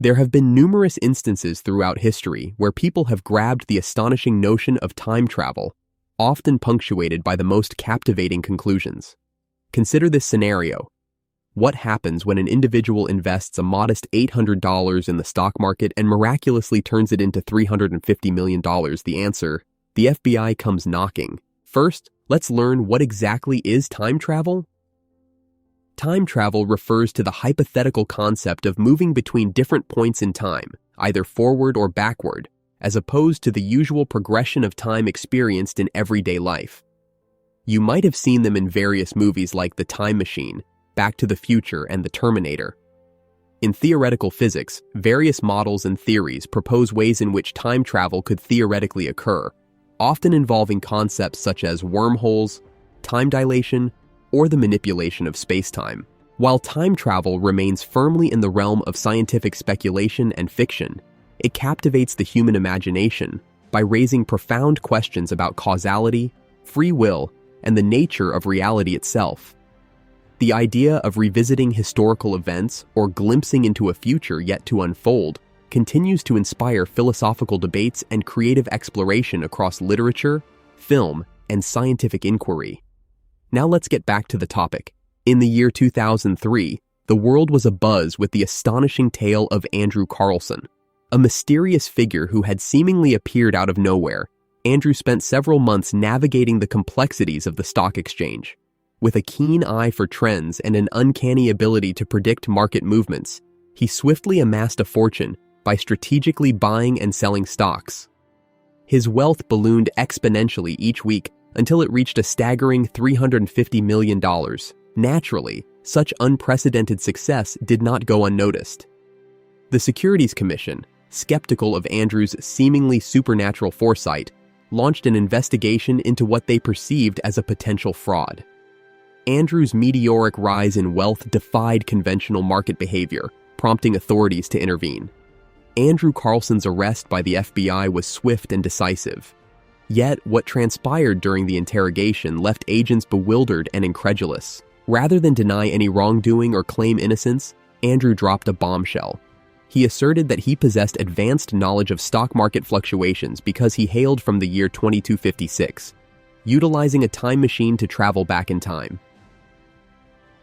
There have been numerous instances throughout history where people have grabbed the astonishing notion of time travel, often punctuated by the most captivating conclusions. Consider this scenario. What happens when an individual invests a modest $800 in the stock market and miraculously turns it into $350 million? The answer: the FBI comes knocking. First, let's learn what exactly is time travel. Time travel refers to the hypothetical concept of moving between different points in time, either forward or backward, as opposed to the usual progression of time experienced in everyday life. You might have seen them in various movies like The Time Machine, Back to the Future, and The Terminator. In theoretical physics, various models and theories propose ways in which time travel could theoretically occur, often involving concepts such as wormholes, time dilation, or the manipulation of space-time. While time travel remains firmly in the realm of scientific speculation and fiction, it captivates the human imagination by raising profound questions about causality, free will, and the nature of reality itself. The idea of revisiting historical events or glimpsing into a future yet to unfold continues to inspire philosophical debates and creative exploration across literature, film, and scientific inquiry. Now let's get back to the topic. In the year 2003, the world was abuzz with the astonishing tale of Andrew Carlson, a mysterious figure who had seemingly appeared out of nowhere. Andrew spent several months navigating the complexities of the stock exchange. With a keen eye for trends and an uncanny ability to predict market movements, he swiftly amassed a fortune by strategically buying and selling stocks. His wealth ballooned exponentially each week until it reached a staggering $350 million. Naturally, such unprecedented success did not go unnoticed. The Securities Commission, skeptical of Andrew's seemingly supernatural foresight, launched an investigation into what they perceived as a potential fraud. Andrew's meteoric rise in wealth defied conventional market behavior, prompting authorities to intervene. Andrew Carlson's arrest by the FBI was swift and decisive. Yet, what transpired during the interrogation left agents bewildered and incredulous. Rather than deny any wrongdoing or claim innocence, Andrew dropped a bombshell. He asserted that he possessed advanced knowledge of stock market fluctuations because he hailed from the year 2256, utilizing a time machine to travel back in time.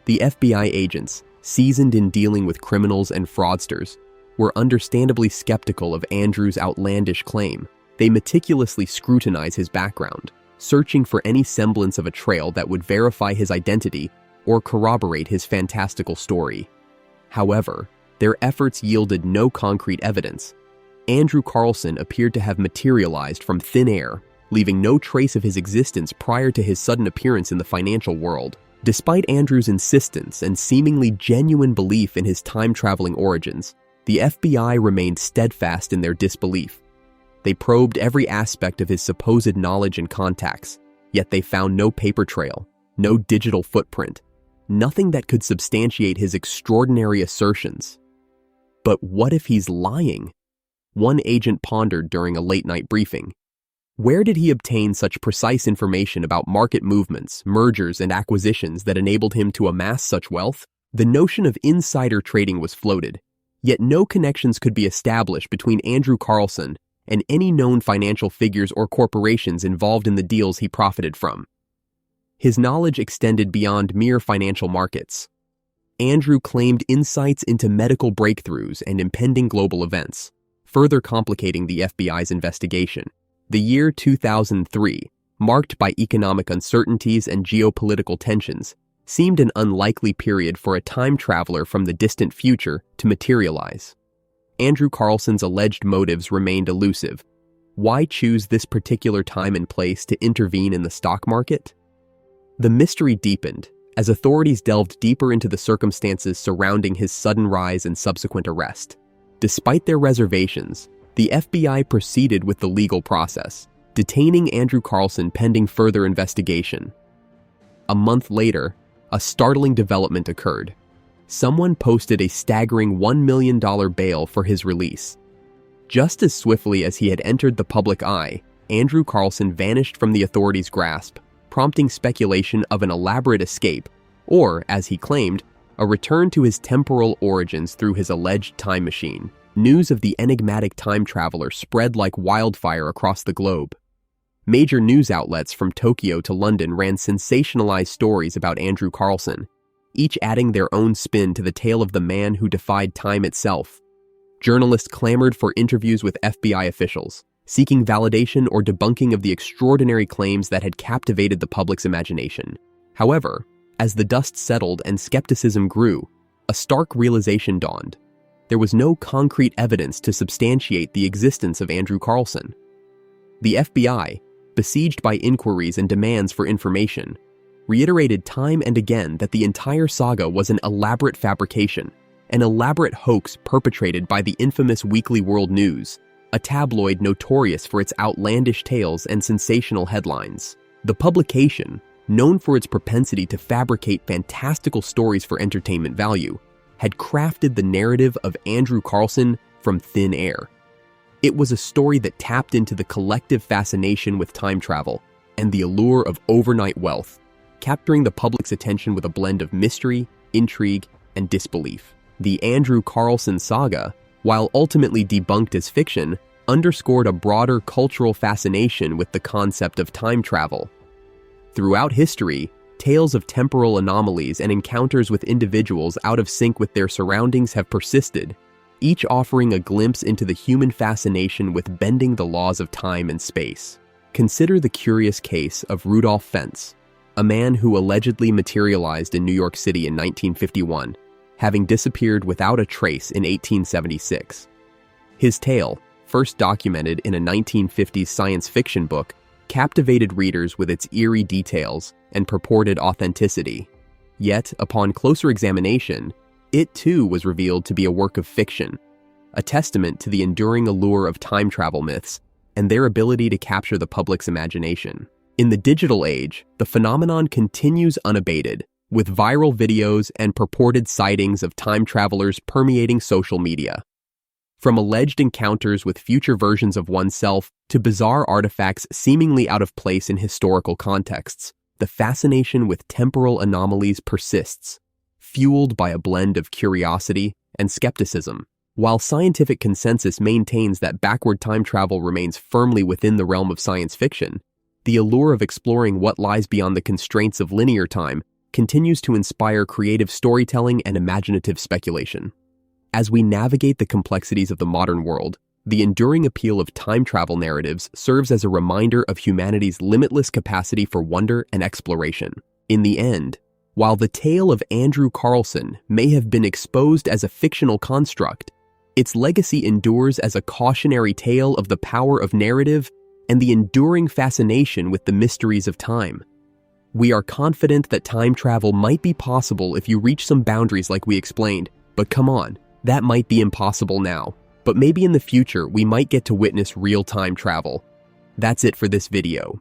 The FBI agents, seasoned in dealing with criminals and fraudsters, were understandably skeptical of Andrew's outlandish claim. They meticulously scrutinize his background, searching for any semblance of a trail that would verify his identity or corroborate his fantastical story. However, their efforts yielded no concrete evidence. Andrew Carlson appeared to have materialized from thin air, leaving no trace of his existence prior to his sudden appearance in the financial world. Despite Andrew's insistence and seemingly genuine belief in his time-traveling origins, the FBI remained steadfast in their disbelief. They probed every aspect of his supposed knowledge and contacts, yet they found no paper trail, no digital footprint, nothing that could substantiate his extraordinary assertions. But what if he's lying? One agent pondered during a late-night briefing. Where did he obtain such precise information about market movements, mergers, and acquisitions that enabled him to amass such wealth? The notion of insider trading was floated, yet no connections could be established between Andrew Carlson and any known financial figures or corporations involved in the deals he profited from. His knowledge extended beyond mere financial markets. Andrew claimed insights into medical breakthroughs and impending global events, further complicating the FBI's investigation. The year 2003, marked by economic uncertainties and geopolitical tensions, seemed an unlikely period for a time traveler from the distant future to materialize. Andrew Carlson's alleged motives remained elusive. Why choose this particular time and place to intervene in the stock market? The mystery deepened as authorities delved deeper into the circumstances surrounding his sudden rise and subsequent arrest. Despite their reservations, the FBI proceeded with the legal process, detaining Andrew Carlson pending further investigation. A month later, a startling development occurred. Someone posted a staggering $1 million bail for his release. Just as swiftly as he had entered the public eye, Andrew Carlson vanished from the authorities' grasp, prompting speculation of an elaborate escape, or, as he claimed, a return to his temporal origins through his alleged time machine. news of the enigmatic time traveler spread like wildfire across the globe. Major news outlets from Tokyo to London ran sensationalized stories about Andrew Carlson, each adding their own spin to the tale of the man who defied time itself. Journalists clamored for interviews with FBI officials, seeking validation or debunking of the extraordinary claims that had captivated the public's imagination. However, as the dust settled and skepticism grew, a stark realization dawned. There was no concrete evidence to substantiate the existence of Andrew Carlson. The FBI, besieged by inquiries and demands for information, reiterated time and again that the entire saga was an elaborate fabrication, an elaborate hoax perpetrated by the infamous Weekly World News, a tabloid notorious for its outlandish tales and sensational headlines. The publication, known for its propensity to fabricate fantastical stories for entertainment value, had crafted the narrative of Andrew Carlson from thin air. It was a story that tapped into the collective fascination with time travel and the allure of overnight wealth, capturing the public's attention with a blend of mystery, intrigue, and disbelief. The Andrew Carlson saga, while ultimately debunked as fiction, underscored a broader cultural fascination with the concept of time travel. Throughout history, tales of temporal anomalies and encounters with individuals out of sync with their surroundings have persisted, each offering a glimpse into the human fascination with bending the laws of time and space. Consider the curious case of Rudolph Fentz, a man who allegedly materialized in New York City in 1951, having disappeared without a trace in 1876. His tale, first documented in a 1950s science fiction book, captivated readers with its eerie details and purported authenticity. Yet, upon closer examination, it too was revealed to be a work of fiction, a testament to the enduring allure of time travel myths and their ability to capture the public's imagination. In the digital age, the phenomenon continues unabated, with viral videos and purported sightings of time travelers permeating social media. From alleged encounters with future versions of oneself to bizarre artifacts seemingly out of place in historical contexts, the fascination with temporal anomalies persists, fueled by a blend of curiosity and skepticism. While scientific consensus maintains that backward time travel remains firmly within the realm of science fiction, the allure of exploring what lies beyond the constraints of linear time continues to inspire creative storytelling and imaginative speculation. As we navigate the complexities of the modern world, the enduring appeal of time travel narratives serves as a reminder of humanity's limitless capacity for wonder and exploration. In the end, while the tale of Andrew Carlson may have been exposed as a fictional construct, its legacy endures as a cautionary tale of the power of narrative and the enduring fascination with the mysteries of time. We are confident that time travel might be possible if you reach some boundaries like we explained, but come on, that might be impossible now. But maybe in the future we might get to witness real-time travel. That's it for this video.